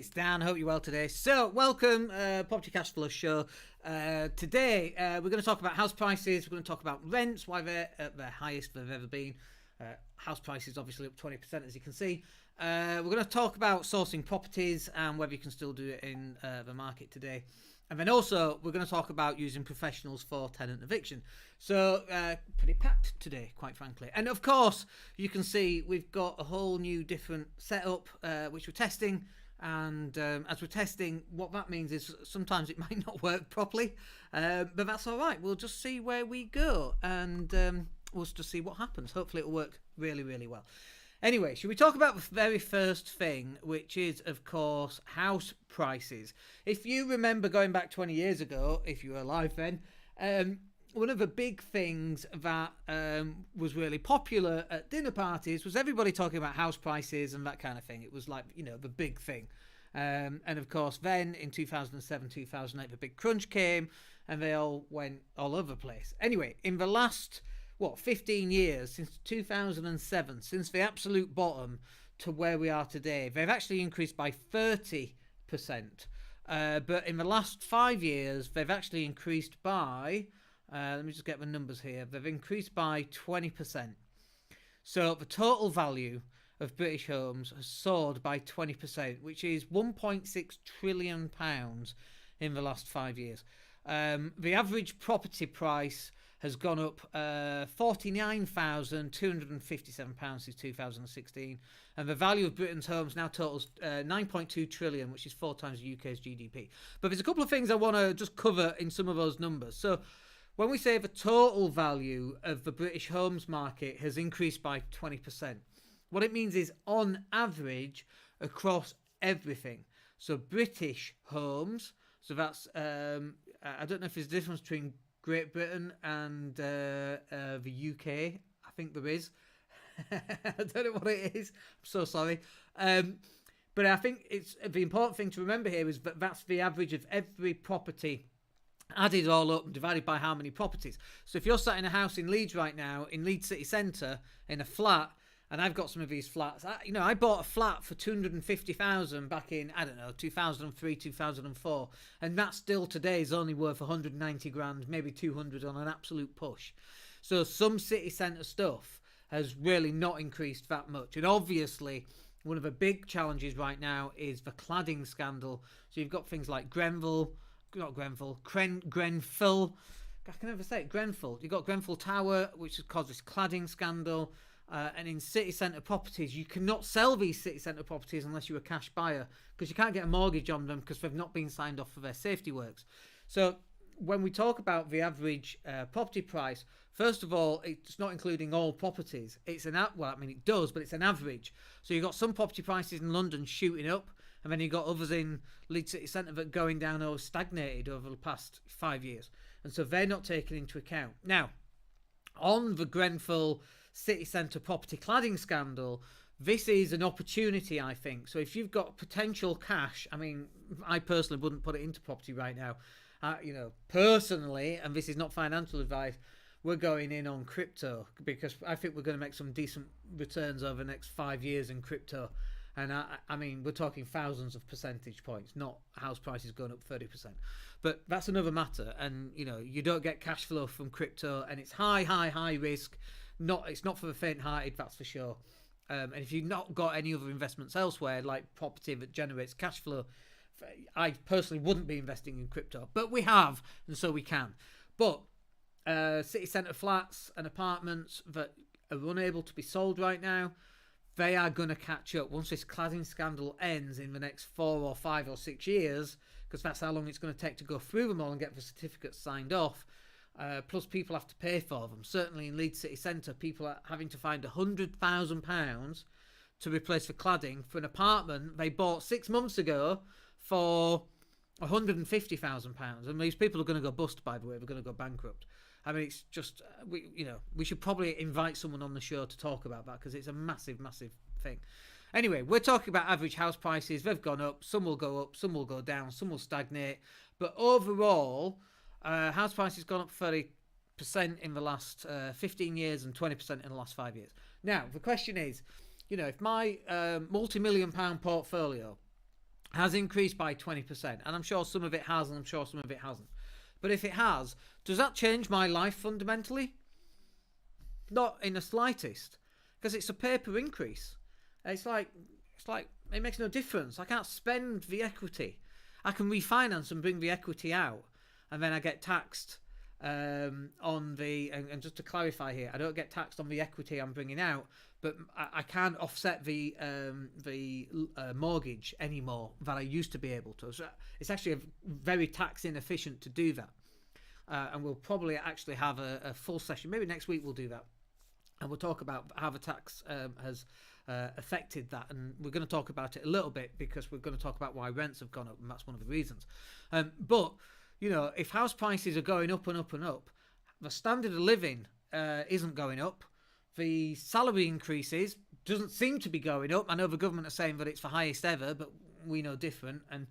it's Dan. Hope you're well today. So, welcome, Property Cashflow show. Today, we're going to talk about house prices. We're going to talk about rents, why they're at their highest they've ever been. House prices obviously up 20%, as you can see. We're going to talk about sourcing properties and whether you can still do it in the market today. And then also, we're going to talk about using professionals for tenant eviction. So, pretty packed today, quite frankly. And of course, you can see we've got a whole new different setup, which we're testing. And as we're testing, what that means is sometimes it might not work properly. But that's all right. We'll just see where we go. And we'll just see what happens. Hopefully it'll work really, really well. Anyway, should we talk about the very first thing, which is, of course, house prices? If you remember going back 20 years ago, if you were alive then, one of the big things that was really popular at dinner parties was everybody talking about house prices and that kind of thing. It was like, you know, the big thing. And of course, then in 2007, 2008, the big crunch came and they all went all over the place. Anyway, in the last 15 years, since 2007, since the absolute bottom to where we are today, they've actually increased by 30%. But in the last 5 years, they've actually increased by, let me just get the numbers here, they've increased by 20%. So the total value of British homes has soared by 20%, which is £1.6 trillion in the last 5 years. The average property price has gone up £49,257 since 2016, and the value of Britain's homes now totals 9.2 trillion, which is 4 times the UK's GDP. But there's a couple of things I want to just cover in some of those numbers. So when we say the total value of the British homes market has increased by 20%, what it means is on average across everything. So British homes, so that's, I don't know if there's a difference between Great Britain and the UK. I think there is. I don't know what it is. I'm so sorry. But I think it's the important thing to remember here is that that's the average of every property added all up and divided by how many properties. So if you're sat in a house in Leeds right now, in Leeds city centre, in a flat, and I've got some of these flats. I bought a flat for 250,000 back in, 2003, 2004. And that still today is only worth 190 grand, maybe 200 on an absolute push. So some city centre stuff has really not increased that much. And obviously, one of the big challenges right now is the cladding scandal. So you've got things like Grenfell. I can never say it, Grenfell. You've got Grenfell Tower, which has caused this cladding scandal. And in city centre properties, you cannot sell these city centre properties unless you're a cash buyer, because you can't get a mortgage on them because they've not been signed off for their safety works. So when we talk about the average property price, first of all, it's not including all properties. It does, but it's an average. So you've got some property prices in London shooting up, and then you've got others in Leeds City Centre that are going down or stagnated over the past 5 years. And so they're not taken into account. Now, on the Grenfell city centre property cladding scandal, this is an opportunity, I think. So if you've got potential cash, I personally wouldn't put it into property right now. Personally, and this is not financial advice, we're going in on crypto because I think we're going to make some decent returns over the next 5 years in crypto. And we're talking thousands of percentage points, not house prices going up 30%. But that's another matter. And, you don't get cash flow from crypto, and it's high risk. It's not for the faint-hearted, that's for sure. And if you've not got any other investments elsewhere, like property that generates cash flow, I personally wouldn't be investing in crypto. But we have, and so we can. But city centre flats and apartments that are unable to be sold right now, they are going to catch up once this cladding scandal ends in the next 4 or 5 or 6 years, because that's how long it's going to take to go through them all and get the certificates signed off. Plus people have to pay for them. Certainly in Leeds City Centre, people are having to find £100,000 to replace the cladding for an apartment they bought 6 months ago for £150,000. And these people are going to go bust, by the way. They're going to go bankrupt. It's just, we should probably invite someone on the show to talk about that, because it's a massive, massive thing. Anyway, we're talking about average house prices. They've gone up. Some will go up. Some will go down. Some will stagnate. But overall, house prices gone up 30% in the last 15 years and 20% in the last 5 years. Now, the question is, if my multi-million-pound portfolio has increased by 20%. And I'm sure some of it has, and I'm sure some of it hasn't. But if it has, does that change my life fundamentally? Not in the slightest, because it's a paper increase. It's like it makes no difference. I can't spend the equity. I can refinance and bring the equity out, and then I get taxed on the. And just to clarify here, I don't get taxed on the equity I'm bringing out, but I can't offset the mortgage anymore than I used to be able to. So it's actually very tax inefficient to do that. And we'll probably actually have a full session. Maybe next week we'll do that. And we'll talk about how the tax has affected that. And we're going to talk about it a little bit because we're going to talk about why rents have gone up. And that's one of the reasons. But, you know, if house prices are going up and up and up, the standard of living isn't going up. The salary increases doesn't seem to be going up. I know the government are saying that it's the highest ever, but we know different. And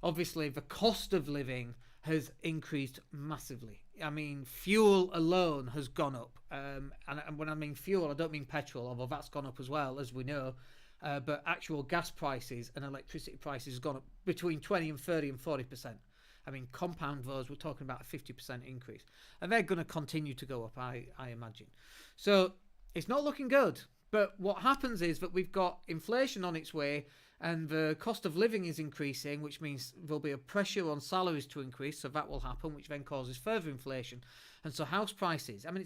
obviously the cost of living has increased massively. I mean, fuel alone has gone up. And when I mean fuel, I don't mean petrol, although that's gone up as well, as we know. But actual gas prices and electricity prices have gone up between 20 and 30 and 40%. I mean, compound those, we're talking about a 50% increase. And they're going to continue to go up, I imagine. So it's not looking good. But what happens is that we've got inflation on its way, and the cost of living is increasing, which means there'll be a pressure on salaries to increase, so that will happen, which then causes further inflation. And so house prices, I mean,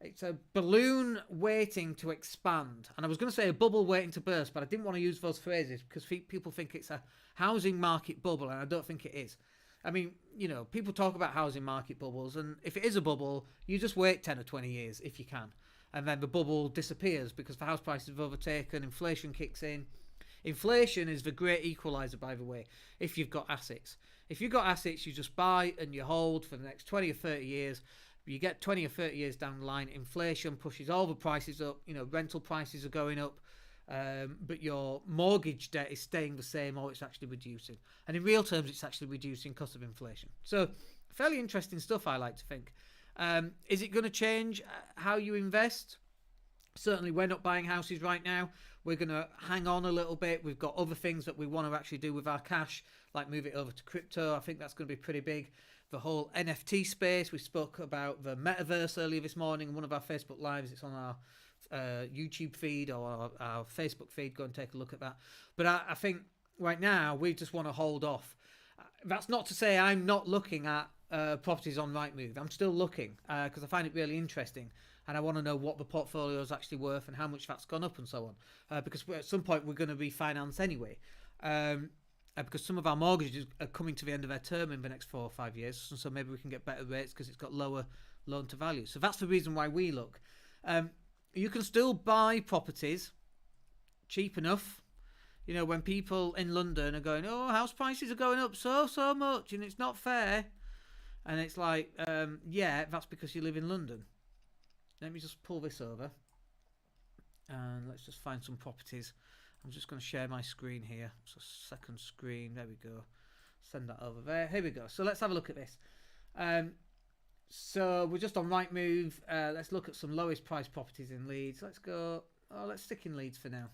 it's a balloon waiting to expand. And I was going to say a bubble waiting to burst, but I didn't want to use those phrases because people think it's a housing market bubble, and I don't think it is. I mean, you know, people talk about housing market bubbles, and if it is a bubble, you just wait 10 or 20 years if you can. And then the bubble disappears because the house prices have overtaken, inflation kicks in. Inflation is the great equalizer, by the way, if you've got assets. If you've got assets, you just buy and you hold for the next 20 or 30 years. You get 20 or 30 years down the line, inflation pushes all the prices up, you know, rental prices are going up, but your mortgage debt is staying the same or it's actually reducing. And in real terms, it's actually reducing cost of inflation. So fairly interesting stuff, I like to think. Is it going to change how you invest? Certainly, we're not buying houses right now. We're going to hang on a little bit. We've got other things that we want to actually do with our cash, like move it over to crypto. I think that's going to be pretty big. The whole NFT space. We spoke about the metaverse earlier this morning in one of our Facebook Lives. It's on our YouTube feed or our Facebook feed. Go and take a look at that. But I think right now we just want to hold off. That's not to say I'm not looking at properties on Rightmove. I'm still looking because I find it really interesting. And I want to know what the portfolio is actually worth and how much that's gone up and so on. Because at some point we're going to refinance anyway. Because some of our mortgages are coming to the end of their term in the next 4 or 5 years. And so maybe we can get better rates because it's got lower loan to value. So that's the reason why we look. You can still buy properties cheap enough. You know, when people in London are going, oh, house prices are going up so much and it's not fair. And it's like, yeah, that's because you live in London. Let me just pull this over and let's just find some properties. I'm just going to share my screen here. So second screen, there we go. Send that over there. Here we go. So let's have a look at this. So we're just on Rightmove. Let's look at some lowest price properties in Leeds. Let's go. Oh, let's stick in Leeds for now.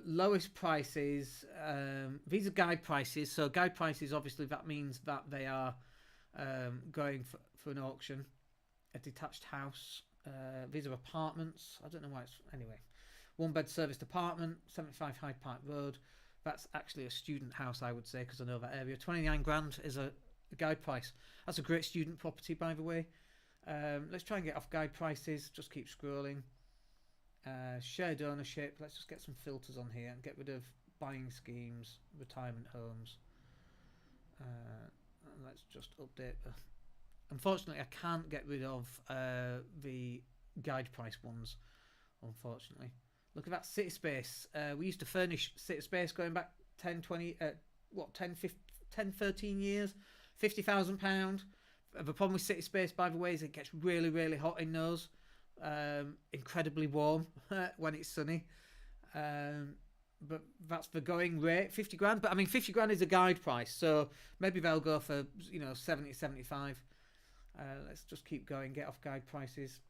Lowest prices. These are guide prices. So guide prices, obviously, that means that they are going for an auction. A detached house. These are apartments. I don't know why it's... Anyway. 1-bed serviced apartment. 75 Hyde Park Road. That's actually a student house, I would say, because I know that area. 29 grand is a guide price. That's a great student property, by the way. Let's try and get off guide prices. Just keep scrolling. Shared ownership. Let's just get some filters on here and get rid of buying schemes, retirement homes. Let's just update the... Unfortunately, I can't get rid of the guide price ones, unfortunately. Look at that city space. We used to furnish city space going back 10, 20, 10, 15, 10, 13 years. £50,000. The problem with city space, by the way, is it gets really, really hot in those. Incredibly warm when it's sunny. But that's the going rate, 50 grand. But I mean, 50 grand is a guide price. So maybe they'll go for, 70, 75. Let's just keep going, get off guide prices.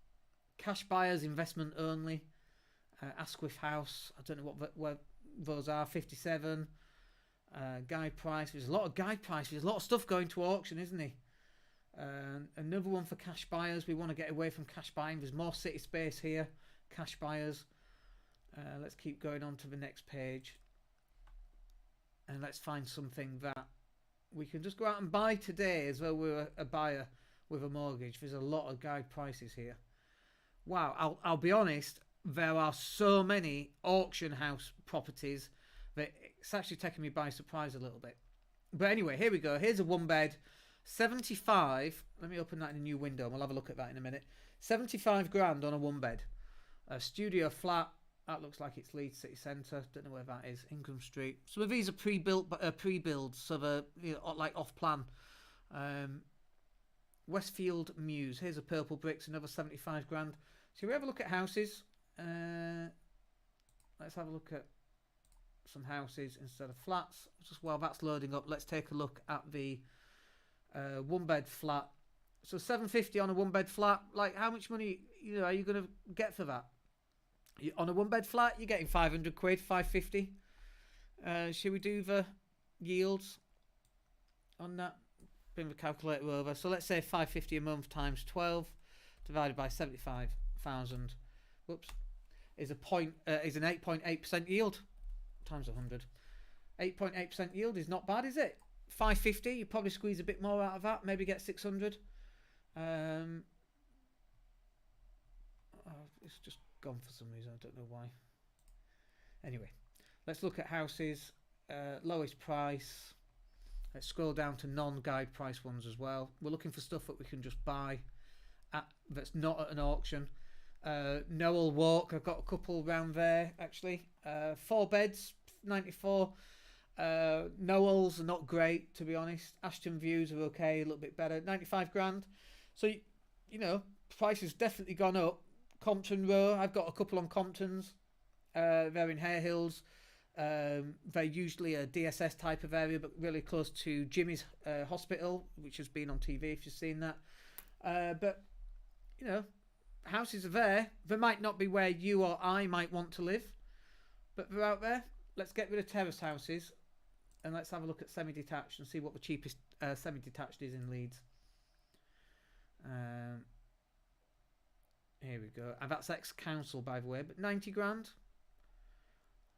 Cash buyers, investment only. Asquith House. I don't know those are 57. Guide price. There's a lot of guide prices. There's a lot of stuff going to auction, isn't he? Another one for cash buyers. We want to get away from cash buying. There's more city space here. Cash buyers. Let's keep going on to the next page. And let's find something that we can just go out and buy today as though we're a buyer with a mortgage. There's a lot of guide prices here. Wow, I'll be honest, there are so many auction house properties that it's actually taken me by surprise a little bit. But anyway, here we go. Here's a one bed, 75. Let me open that in a new window and we'll have a look at that in a minute. 75 grand on a one bed. A studio flat. That looks like it's Leeds City Centre. Don't know where that is. Ingram Street. Some of these are pre-builds, so they're like off plan. Westfield Mews. Here's a purple bricks, another 75 grand. Shall we have a look at houses? Let's have a look at some houses instead of flats. Just while that's loading up, let's take a look at the one bed flat. So 750 on a one bed flat. Like, how much money are you going to get for that? On a one bed flat, you're getting 500 quid, 550. Should we do the yields on that? Bring the calculator over. So let's say 550 a month times 12 divided by 75,000. Whoops, is an 8.8% yield times 100. 8.8% yield is not bad, is it? 550, you probably squeeze a bit more out of that. Maybe get 600. It's just gone for some reason. I don't know why. Anyway, let's look at houses. Lowest price. Let's scroll down to non-guide price ones as well. We're looking for stuff that we can just buy that's not at an auction. Noel Walk, I've got a couple around there actually. 4 beds, 94. Noel's are not great, to be honest. Ashton Views are okay, a little bit better. 95 grand. So, price has definitely gone up. Compton Row, I've got a couple on Comptons. They're in Hare Hills. They're usually a DSS type of area, but really close to Jimmy's Hospital, which has been on TV if you've seen that. But, houses are there. They might not be where you or I might want to live, but they're out there. Let's get rid of terrace houses and let's have a look at semi-detached and see what the cheapest semi-detached is in Leeds. Here we go. And that's ex-council, by the way, but 90 grand.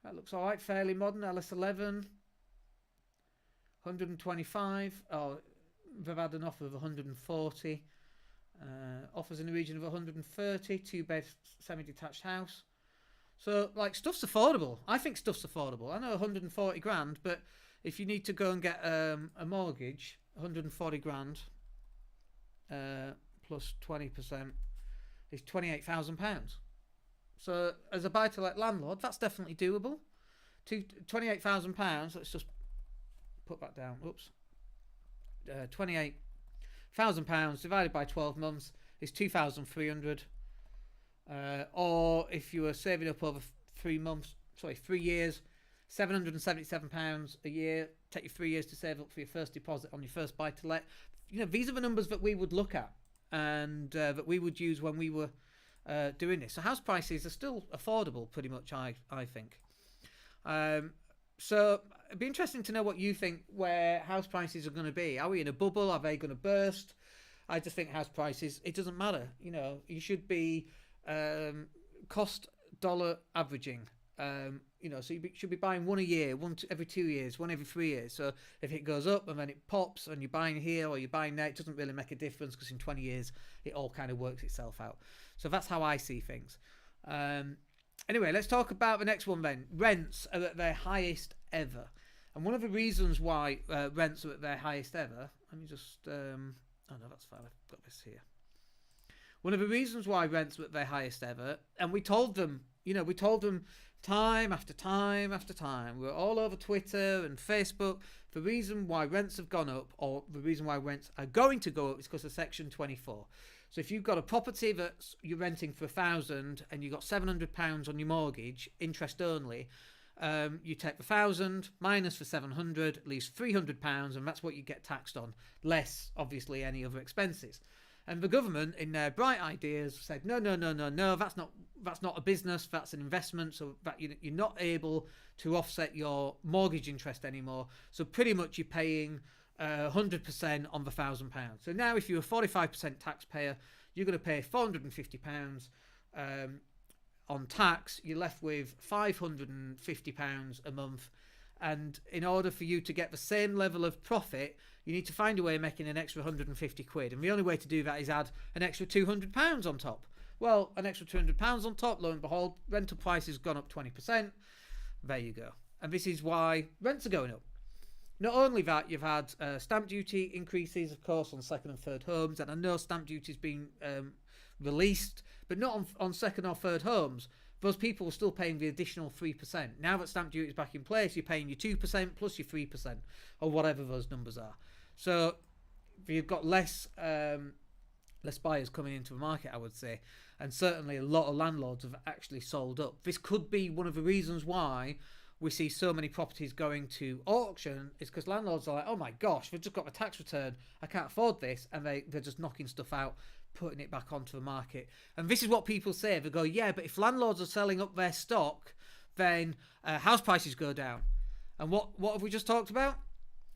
That looks all right. Fairly modern. LS11. 125. Oh, they've had an offer of 140. Offers in the region of 130. 2-bed semi-detached house. So, stuff's affordable. I think stuff's affordable. I know 140 grand, but if you need to go and get a mortgage, 140 grand plus 20% is £28,000. So, as a buy-to-let landlord, that's definitely doable. £28,000. Let's just put that down. Oops. £28,000 divided by 12 months is 2,300. Or if you were saving up over 3 years, £777 a year. Take you 3 years to save up for your first deposit on your first buy-to-let. These are the numbers that we would look at and that we would use when we were doing this. So house prices are still affordable, pretty much, I think. So it'd be interesting to know what you think where house prices are going to be. Are we in a bubble? Are they going to burst? I just think house prices, it doesn't matter. You should be cost dollar averaging. So you should be buying one a year, every 2 years, one every 3 years. So if it goes up and then it pops and you're buying here or you're buying there, it doesn't really make a difference because in 20 years it all kind of works itself out. So that's how I see things. Anyway, let's talk about the next one then. Rents are at their highest ever. And one of the reasons why rents are at their highest ever, let me just, oh no, that's fine, I've got this here. One of the reasons why rents were at their highest ever, and we told them time after time after time, we're all over Twitter and Facebook, the reason why rents have gone up, or the reason why rents are going to go up, is because of Section 24. So if you've got a property that you're renting for £1,000 and you've got £700 on your mortgage, interest only, you take the £1,000 minus the £700, leaves £300, and that's what you get taxed on, less obviously any other expenses. And the government, in their bright ideas, said, no, that's not a business, that's an investment, so that you're not able to offset your mortgage interest anymore. So pretty much you're paying 100% on the £1,000. So now if you're a 45% taxpayer, you're going to pay £450 on tax. You're left with £550 a month. And in order for you to get the same level of profit, you need to find a way of making an extra 150 quid. And the only way to do that is add an extra £200 on top. Well, an extra £200 on top, lo and behold, rental prices gone up 20%. There you go. And this is why rents are going up. Not only that, you've had stamp duty increases, of course, on second and third homes. And I know stamp duty is being released, but not on second or third homes. Those people are still paying the additional 3%. Now that stamp duty is back in place, you're paying your 2% plus your 3%, or whatever those numbers are. So you've got less buyers coming into the market, I would say. And certainly a lot of landlords have actually sold up. This could be one of the reasons why we see so many properties going to auction, is because landlords are like, oh my gosh, we've just got a tax return, I can't afford this, and they're just knocking stuff out, putting it back onto the market. And this is what people say. They go, yeah, but if landlords are selling up their stock, then house prices go down. And what have we just talked about?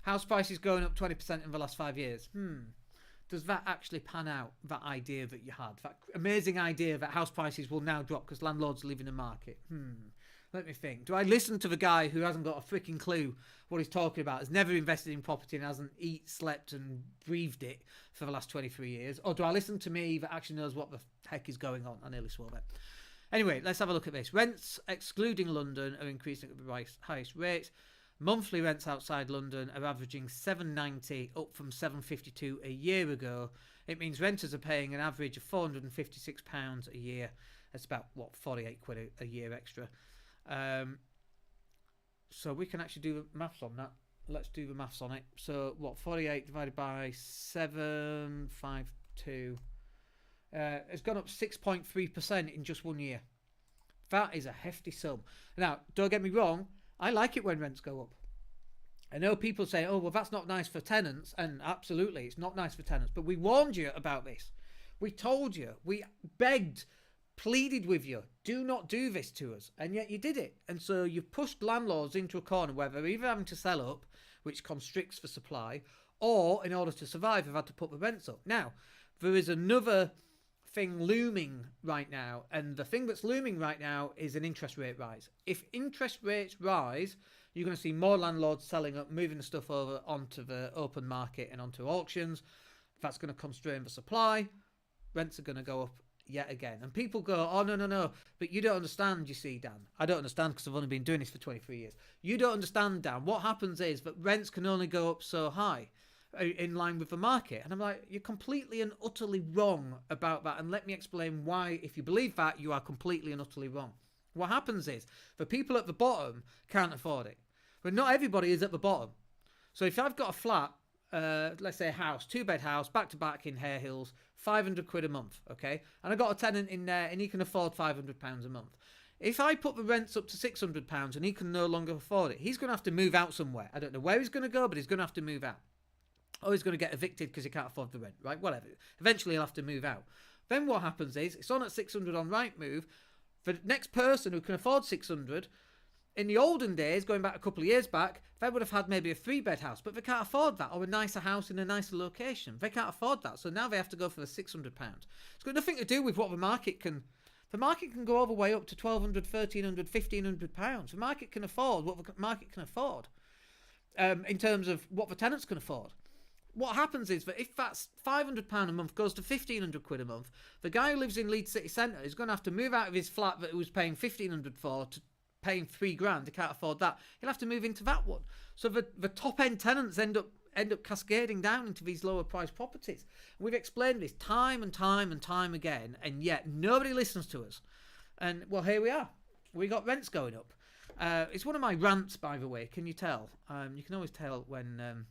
House prices going up 20% in the last 5 years. Does that actually pan out, that idea that you had? That amazing idea that house prices will now drop because landlords live in the market? Let me think. Do I listen to the guy who hasn't got a freaking clue what he's talking about, has never invested in property and hasn't slept and breathed it for the last 23 years? Or do I listen to me that actually knows what the heck is going on? I nearly swore that. Anyway, let's have a look at this. Rents, excluding London, are increasing at the highest rates. Monthly rents outside London are averaging £790, up from £752 a year ago. It means renters are paying an average of £456 a year. That's about, 48 quid a year extra. So we can actually do the maths on that. Let's do the maths on it. So 48 divided by 752. It's gone up 6.3% in just 1 year. That is a hefty sum. Now, don't get me wrong, I like it when rents go up. I know people say, oh, well, that's not nice for tenants. And absolutely, it's not nice for tenants. But we warned you about this. We told you. We begged, pleaded with you, do not do this to us. And yet you did it. And so you've pushed landlords into a corner where they're either having to sell up, which constricts the supply, or in order to survive, they've had to put the rents up. Now, there is another thing looming right now, and the thing that's looming right now is an interest rate rise. If interest rates rise, you're going to see more landlords selling up, moving the stuff over onto the open market and onto auctions. That's going to constrain the supply. Rents are going to go up yet again. And people go, oh, no, but you don't understand, you see, Dan. I don't understand because I've only been doing this for 23 years. You don't understand, Dan. What happens is that rents can only go up so high in line with the market. And I'm like, you're completely and utterly wrong about that. And let me explain why, if you believe that, you are completely and utterly wrong. What happens is the people at the bottom can't afford it. But not everybody is at the bottom. So if I've got a flat, let's say a house, 2-bed house, back to back in Hare Hills, 500 quid a month, okay? And I got a tenant in there and he can afford £500 a month. If I put the rents up to £600 and he can no longer afford it, he's going to have to move out somewhere. I don't know where he's going to go, but he's going to have to move out. Or he's going to get evicted because he can't afford the rent, right? Whatever. Eventually he'll have to move out. Then what happens is, it's on at 600 on Rightmove. The next person who can afford 600, in the olden days, going back a couple of years back, they would have had maybe a 3-bed house, but they can't afford that, or a nicer house in a nicer location. They can't afford that, so now they have to go for the £600. It's got nothing to do with what the market can... The market can go all the way up to £1,200, £1,300, £1,500. The market can afford what the market can afford in terms of what the tenants can afford. What happens is that if that's £500 a month goes to 1,500 quid a month, the guy who lives in Leeds City Centre is going to have to move out of his flat that he was paying 1,500 for to paying £3,000. He can't afford that. He'll have to move into that one. So the top end tenants end up cascading down into these lower priced properties. And we've explained this time and time again, and yet nobody listens to us. And well, here we are. We got rents going up. It's one of my rants, by the way. Can you tell? You can always tell when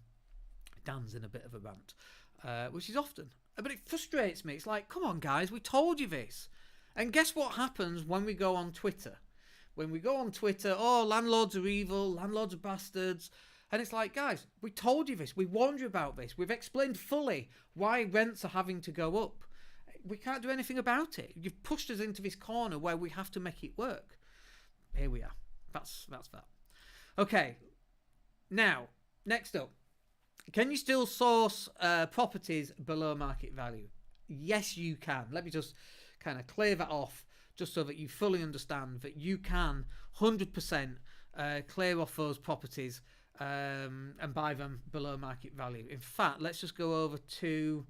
Dan's in a bit of a rant, which is often. But it frustrates me. It's like, come on, guys, we told you this. And guess what happens when we go on Twitter? When we go on Twitter, oh, landlords are evil, landlords are bastards, And it's like, guys, we told you this. We warned you about this. We've explained fully why rents are having to go up. We can't do anything about it. You've pushed us into this corner where we have to make it work. Here we are. That's that. Okay. Now, next up. Can you still source properties below market value? Yes, you can. Let me just kind of clear that off just so that you fully understand that you can 100% clear off those properties and buy them below market value. In fact, let's just go over to...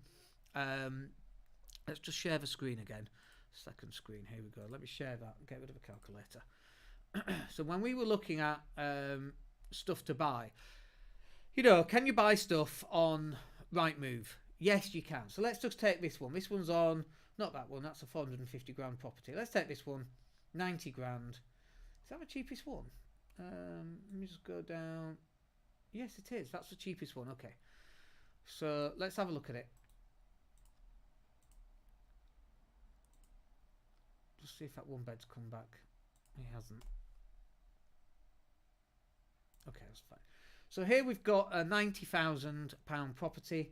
let's just share the screen again. Second screen. Here we go. Let me share that. Get rid of a calculator. So when we were looking at stuff to buy... You know, can you buy stuff on Rightmove? Yes, you can. So let's just take this one. This one's on, not that one, that's a 450 grand property. Let's take this one, 90 grand. Is that the cheapest one? Let me just go down. Yes, it is. That's the cheapest one. Okay. So let's have a look at it. Just see if that one bed's come back. It hasn't. Okay, that's fine. So here we've got a £90,000 property.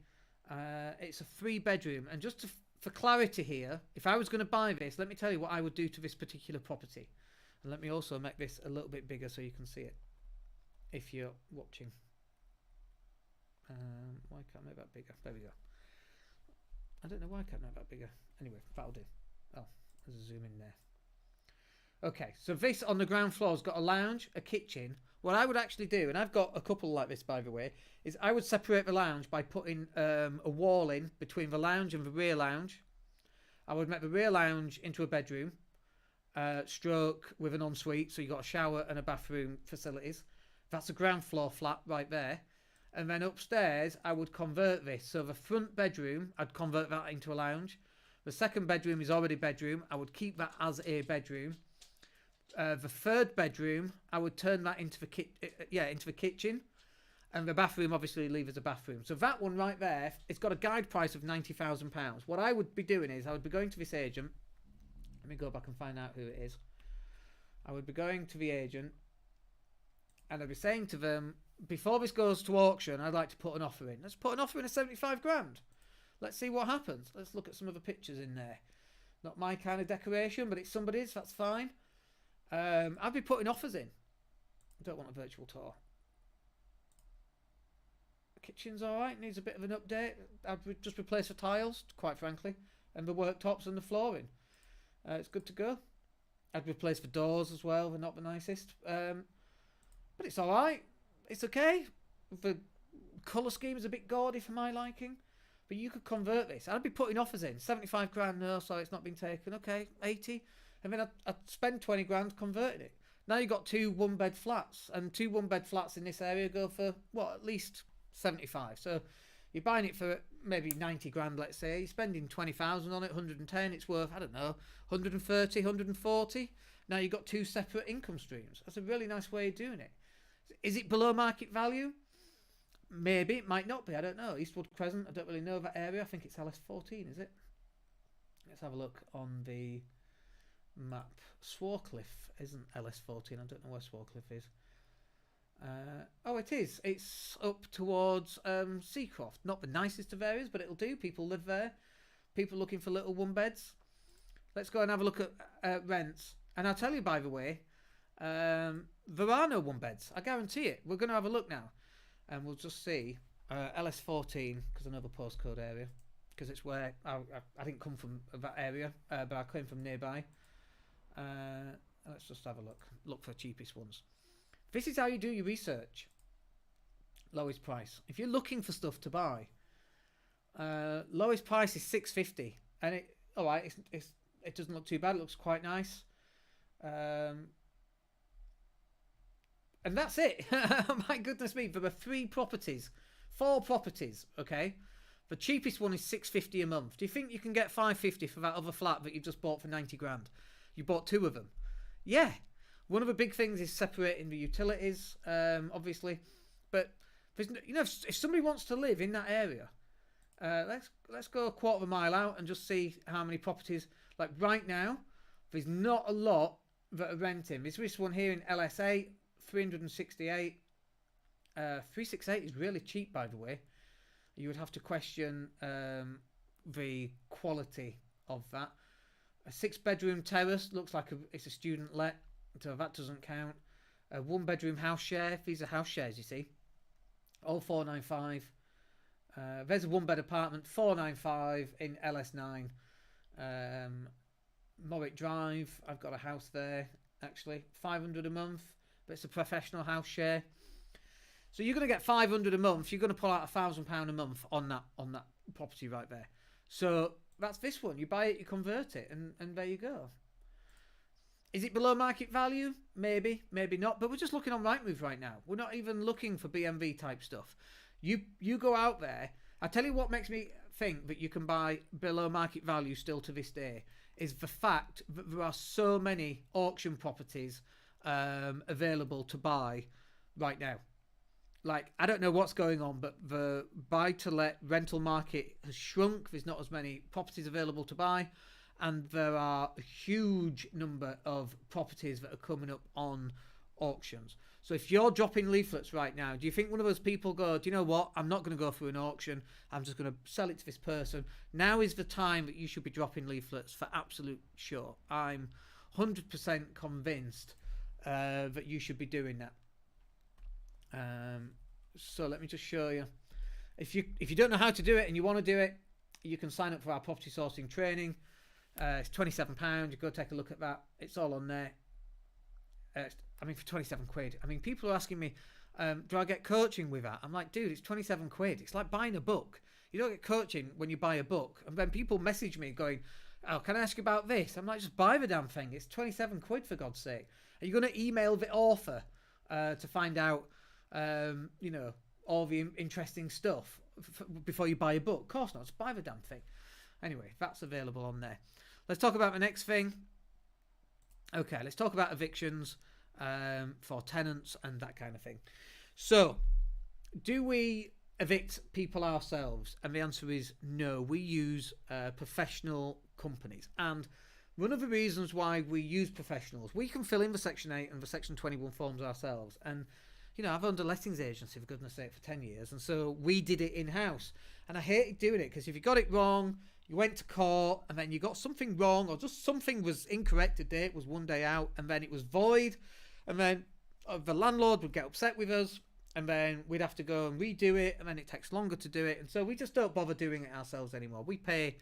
It's a 3-bedroom. And just for clarity here, if I was going to buy this, let me tell you what I would do to this particular property. And let me also make this a little bit bigger so you can see it, if you're watching. Why can't I make that bigger? There we go. I don't know why I can't make that bigger. Anyway, that'll do. Oh, there's a zoom in there. Okay, so this on the ground floor has got a lounge, a kitchen. What I would actually do, and I've got a couple like this by the way, is I would separate the lounge by putting a wall in between the lounge and the rear lounge. I would make the rear lounge into a bedroom, stroke with an ensuite, so you've got a shower and a bathroom facilities. That's a ground floor flat right there. And then upstairs, I would convert this. So the front bedroom, I'd convert that into a lounge. The second bedroom is already bedroom. I would keep that as a bedroom. The third bedroom, I would turn that into the kitchen, and the bathroom obviously leave as a bathroom. So that one right there, it's got a guide price of £90,000. What I would be doing is I would be going to this agent. Let me go back and find out who it is. I would be going to the agent, and I'd be saying to them, before this goes to auction, I'd like to put an offer in. Let's put an offer in of 75 grand. Let's see what happens. Let's look at some of the pictures in there. Not my kind of decoration, but it's somebody's. That's fine. I'd be putting offers in. I don't want a virtual tour. The kitchen's alright, needs a bit of an update. I'd just replace the tiles, quite frankly, and the worktops and the flooring. It's good to go. I'd replace the doors as well, they're not the nicest. But it's alright. It's okay. The colour scheme is a bit gaudy for my liking. But you could convert this. I'd be putting offers in. 75 grand, no, sorry, it's not been taken. Okay, 80. And then I'd spend 20 grand converting it. Now you've got 2 one-bed flats. And 2 one-bed flats in this area go for, what, at least 75. So you're buying it for maybe 90 grand, let's say. You're spending 20,000 on it, 110. It's worth, I don't know, 130, 140. Now you've got 2 separate income streams. That's a really nice way of doing it. Is it below market value? Maybe. It might not be. I don't know. Eastwood Crescent, I don't really know that area. I think it's LS14, is it? Let's have a look on the map. Swarcliffe isn't LS14. I don't know where Swarcliffe is. Oh, it is. It's up towards Seacroft. Not the nicest of areas, but it'll do. People live there. People looking for little one beds. Let's go and have a look at rents. And I'll tell you, by the way, there are no one beds. I guarantee it. We're going to have a look now. And we'll just see. LS14, because I know the postcode area. Because it's where I didn't come from that area, but I came from nearby. Let's just have a look. Look for the cheapest ones. This is how you do your research. Lowest price. If you're looking for stuff to buy, lowest price is $650, and it doesn't look too bad. It looks quite nice. And that's it. My goodness me, for the 4 properties, okay? The cheapest one is $650 a month. Do you think you can get $550 for that other flat that you just bought for 90 grand? You bought 2 of them. Yeah. One of the big things is separating the utilities, obviously. But if somebody wants to live in that area, let's go a quarter of a mile out and just see how many properties. Like right now, there's not a lot that are renting. There's this one here in LS8, 368. 368 is really cheap, by the way. You would have to question the quality of that. A 6-bedroom terrace looks like it's a student let, so that doesn't count. A 1-bedroom house share. These are house shares, you see. All 495. There's a 1-bed apartment, 495 in LS9. Morwick Drive. I've got a house there actually, 500 a month, but it's a professional house share. So you're going to get 500 a month. You're going to pull out £1,000 a month on that property right there. So that's this one. You buy it, you convert it, and there you go. Is it below market value? Maybe, maybe not. But we're just looking on Rightmove right now. We're not even looking for BMV type stuff. You go out there. I tell you what makes me think that you can buy below market value still to this day is the fact that there are so many auction properties available to buy right now. Like, I don't know what's going on, but the buy-to-let rental market has shrunk. There's not as many properties available to buy. And there are a huge number of properties that are coming up on auctions. So if you're dropping leaflets right now, do you think one of those people go, do you know what? I'm not going to go through an auction. I'm just going to sell it to this person. Now is the time that you should be dropping leaflets for absolute sure. I'm 100% convinced that you should be doing that. So let me just show you. If you don't know how to do it and you want to do it, you can sign up for our property sourcing training. It's £27. You go take a look at that. It's all on there. I mean, for 27 quid. I mean, people are asking me, do I get coaching with that? I'm like, dude, it's 27 quid. It's like buying a book. You don't get coaching when you buy a book. And then people message me going, oh, can I ask you about this? I'm like, just buy the damn thing. It's 27 quid for God's sake. Are you going to email the author to find out, all the interesting stuff before you buy a book? Of course not. Just buy the damn thing. Anyway, that's available on there. Let's talk about the next thing. Okay, let's talk about evictions for tenants and that kind of thing. So, do we evict people ourselves? And the answer is no. We use professional companies. And one of the reasons why we use professionals, we can fill in the Section 8 and the Section 21 forms ourselves. And, I've owned a lettings agency, for goodness sake, for 10 years. And so we did it in-house. And I hated doing it because if you got it wrong, you went to court and then you got something wrong or just something was incorrect, a date was one day out and then it was void. And then the landlord would get upset with us and then we'd have to go and redo it and then it takes longer to do it. And so we just don't bother doing it ourselves anymore. We pay,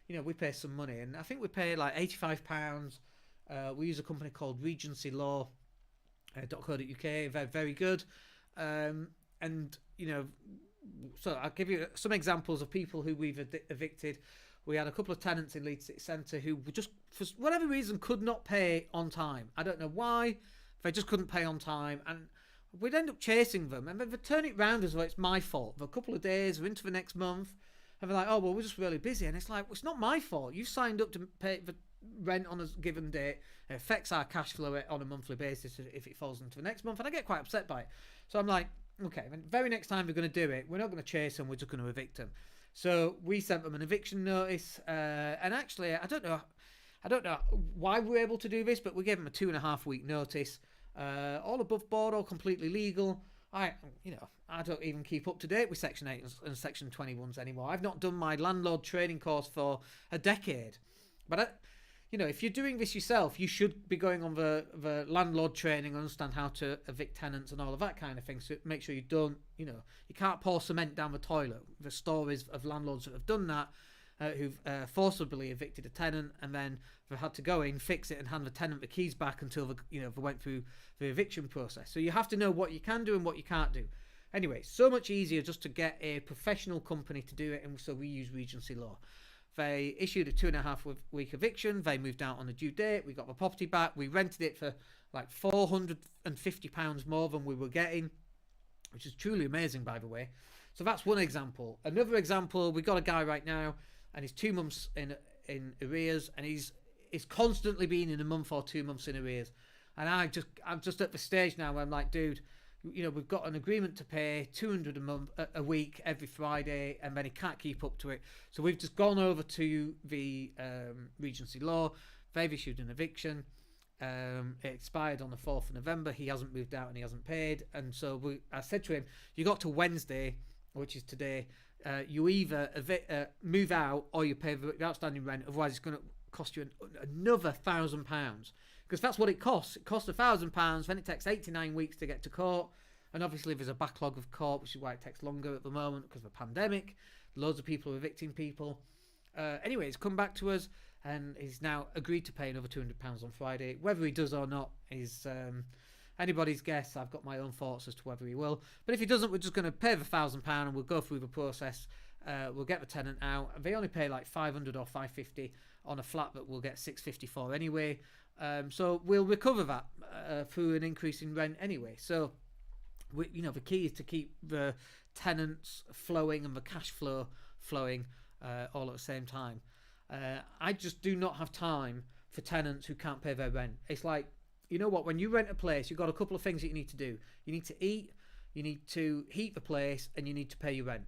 we pay some money, and I think we pay like £85. We use a company called Regency Law. .co.uk, very, very good. So I'll give you some examples of people who we've evicted. We had a couple of tenants in Leeds City Centre who just, for whatever reason, could not pay on time. I don't know why. They just couldn't pay on time. And we'd end up chasing them. And then they'd turn it round as though it's my fault. For a couple of days, we're into the next month. And they're like, oh, well, we're just really busy. And it's like, well, it's not my fault. You signed up to pay the rent on a given date. It affects our cash flow on a monthly basis if it falls into the next month. And I get quite upset by it. So I'm like, okay, the very next time we're going to do it, we're not going to chase them. We're just going to evict them. So we sent them an eviction notice. And actually, I don't know why we were able to do this, but we gave them a 2.5 week notice. All above board, all completely legal. I don't even keep up to date with Section 8 and Section 21s anymore. I've not done my landlord training course for a decade. But, if you're doing this yourself, you should be going on the landlord training, understand how to evict tenants and all of that kind of thing. So make sure you don't, you can't pour cement down the toilet. The stories of landlords that have done that, who've forcibly evicted a tenant and then they've had to go in, fix it and hand the tenant the keys back until they went through the eviction process. So you have to know what you can do and what you can't do. Anyway, so much easier just to get a professional company to do it, and so we use Regency Law. They issued a 2.5 week eviction. They moved out on a due date. We got the property back. We rented it for like £450 more than we were getting, which is truly amazing, by the way. So that's one example. Another example, we got a guy right now, and he's 2 months in arrears, and he's constantly been in a month or 2 months in arrears. And I'm just at the stage now where I'm like, dude, we've got an agreement to pay £200 a week every Friday, and then he can't keep up to it. So we've just gone over to the Regency Law. They've issued an eviction. It expired on the 4th of November. He hasn't moved out and he hasn't paid. And so I said to him, you got to Wednesday, which is today, you either move out or you pay the outstanding rent. Otherwise, it's going to cost you another £1,000. Because that's what it costs. It costs £1,000. Then it takes 89 weeks to get to court. And obviously, there's a backlog of court, which is why it takes longer at the moment because of the pandemic. Loads of people are evicting people. Anyway, he's come back to us and he's now agreed to pay another £200 on Friday. Whether he does or not is anybody's guess. I've got my own thoughts as to whether he will. But if he doesn't, we're just going to pay the £1,000 and we'll go through the process. We'll get the tenant out. They only pay like $500 or $550 on a flat that we'll get $650 for anyway. So we'll recover that through an increase in rent anyway. So the key is to keep the tenants flowing and the cash flow flowing all at the same time. I just do not have time for tenants who can't pay their rent. It's like, you know what, when you rent a place, you've got a couple of things that you need to do. You need to eat, you need to heat the place, and you need to pay your rent.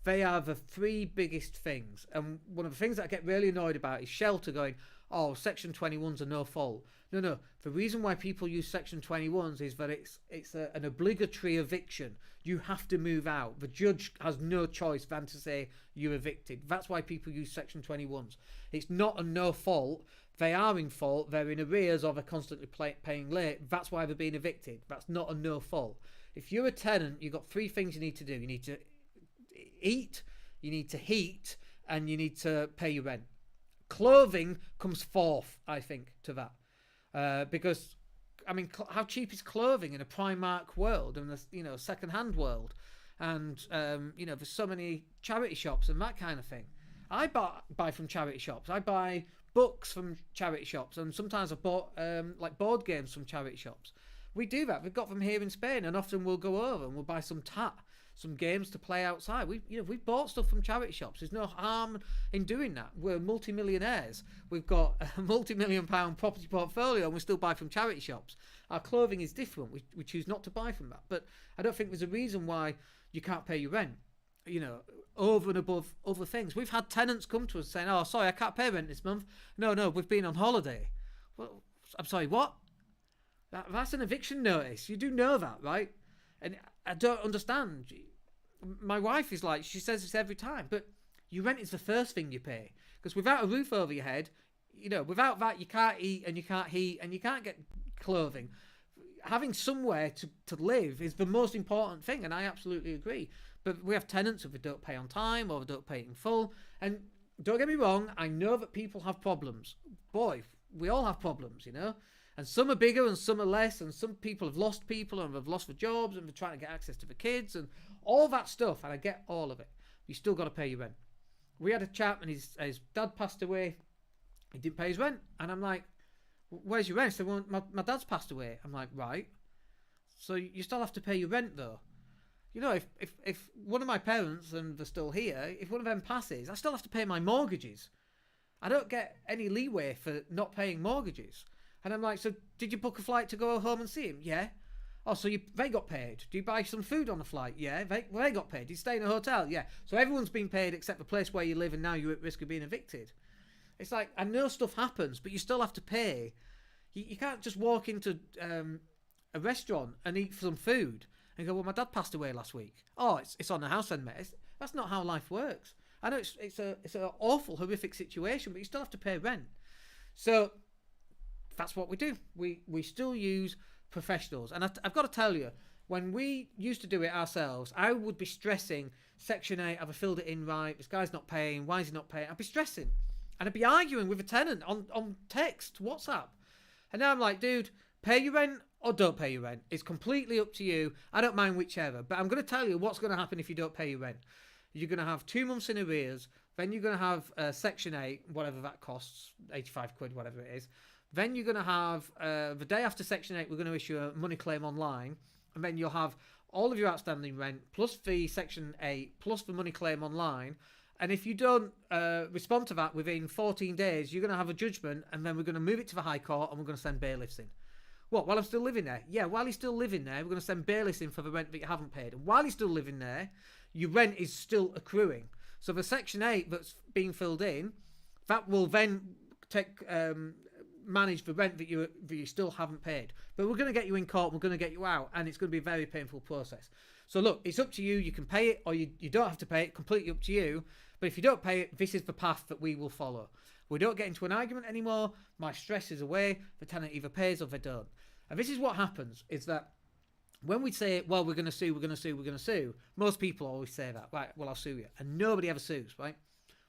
They are the three biggest things. And one of the things that I get really annoyed about is Shelter going, oh, Section 21s are no fault. No. The reason why people use Section 21s is that it's an obligatory eviction. You have to move out. The judge has no choice than to say you're evicted. That's why people use Section 21s. It's not a no fault. They are in fault. They're in arrears or they're constantly paying late. That's why they're being evicted. That's not a no fault. If you're a tenant, you've got three things you need to do. You need to eat, you need to heat, and you need to pay your rent. Clothing comes fourth, I think, to that. Because, I mean, how cheap is clothing in a Primark world and the second-hand world? And, there's so many charity shops and that kind of thing. I buy from charity shops. I buy books from charity shops. And sometimes I've bought, board games from charity shops. We do that. We've got them here in Spain. And often we'll go over and we'll buy some games to play outside. We've bought stuff from charity shops. There's no harm in doing that. We're multi-millionaires. We've got a multi-million-pound property portfolio and we still buy from charity shops. Our clothing is different. We choose not to buy from that. But I don't think there's a reason why you can't pay your rent, over and above other things. We've had tenants come to us saying, oh, sorry, I can't pay rent this month. No, we've been on holiday. Well, I'm sorry, what? That's an eviction notice. You do know that, right? And I don't understand. My wife is like, she says this every time, but your rent is the first thing you pay. Because without a roof over your head, without that, you can't eat and you can't heat and you can't get clothing. Having somewhere to live is the most important thing, and I absolutely agree. But we have tenants who don't pay on time or don't pay in full. And don't get me wrong, I know that people have problems. Boy, we all have problems, And some are bigger and some are less, and some people have lost people and have lost their jobs and they're trying to get access to the kids and all that stuff, and I get all of it. You still got to pay your rent. We had a chap and his dad passed away. He didn't pay his rent, and I'm like, where's your rent? He said, well, my dad's passed away. I'm like, right. So you still have to pay your rent though. If one of my parents, and they're still here, if one of them passes, I still have to pay my mortgages. I don't get any leeway for not paying mortgages. And I'm like, so did you book a flight to go home and see him? Yeah. Oh, so they got paid. Do you buy some food on the flight? Yeah. They got paid. Did you stay in a hotel? Yeah. So everyone's been paid except the place where you live, and now you're at risk of being evicted. It's like, I know stuff happens, but you still have to pay. You can't just walk into a restaurant and eat some food and go, well, my dad passed away last week. Oh, it's on the house then, mate. That's not how life works. I know it's an awful, horrific situation, but you still have to pay rent. So that's what we do. We still use professionals. And I've got to tell you, when we used to do it ourselves, I would be stressing Section 8, have I filled it in right? This guy's not paying. Why is he not paying? I'd be stressing. And I'd be arguing with a tenant on text, WhatsApp. And now I'm like, dude, pay your rent or don't pay your rent. It's completely up to you. I don't mind whichever. But I'm going to tell you what's going to happen if you don't pay your rent. You're going to have 2 months in arrears. Then you're going to have Section 8, whatever that costs, 85 quid, whatever it is. Then you're going to have, the day after Section 8, we're going to issue a money claim online. And then you'll have all of your outstanding rent, plus the Section 8, plus the money claim online. And if you don't respond to that within 14 days, you're going to have a judgment, and then we're going to move it to the High Court, and we're going to send bailiffs in. What, while I'm still living there? Yeah, while he's still living there, we're going to send bailiffs in for the rent that you haven't paid. And while he's still living there, your rent is still accruing. So the Section 8 that's being filled in, that will then take manage the rent that you still haven't paid. But we're going to get you in court, we're going to get you out, and it's going to be a very painful process. So look, it's up to you. You can pay it or you don't have to pay it, completely up to you. But if you don't pay it, this is the path that we will follow. We don't get into an argument anymore. My stress is away. The tenant either pays or they don't. And this is what happens, is that when we say, well, we're going to sue, most people always say that. Right, well, I'll sue you. And nobody ever sues, right?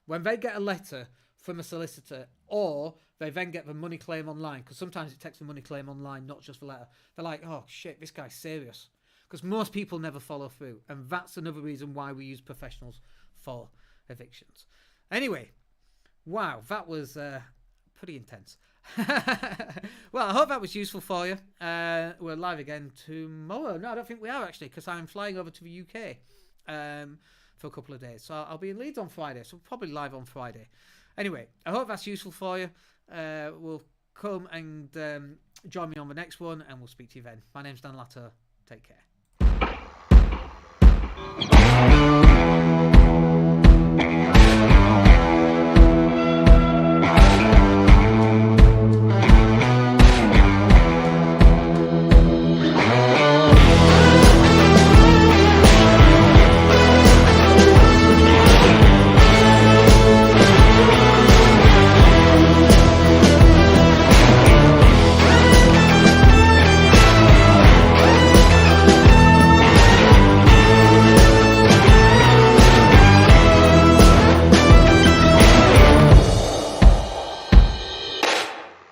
When they get a letter from a solicitor, or they then get the money claim online, because sometimes it takes the money claim online, not just the letter. They're like, oh, shit, this guy's serious. Because most people never follow through. And that's another reason why we use professionals for evictions. Anyway, wow, that was pretty intense. Well, I hope that was useful for you. We're live again tomorrow. No, I don't think we are, actually, because I'm flying over to the UK for a couple of days. So I'll be in Leeds on Friday, so probably live on Friday. Anyway, I hope that's useful for you. We'll come and join me on the next one, and we'll speak to you then. My name's Dan Latto. Take care.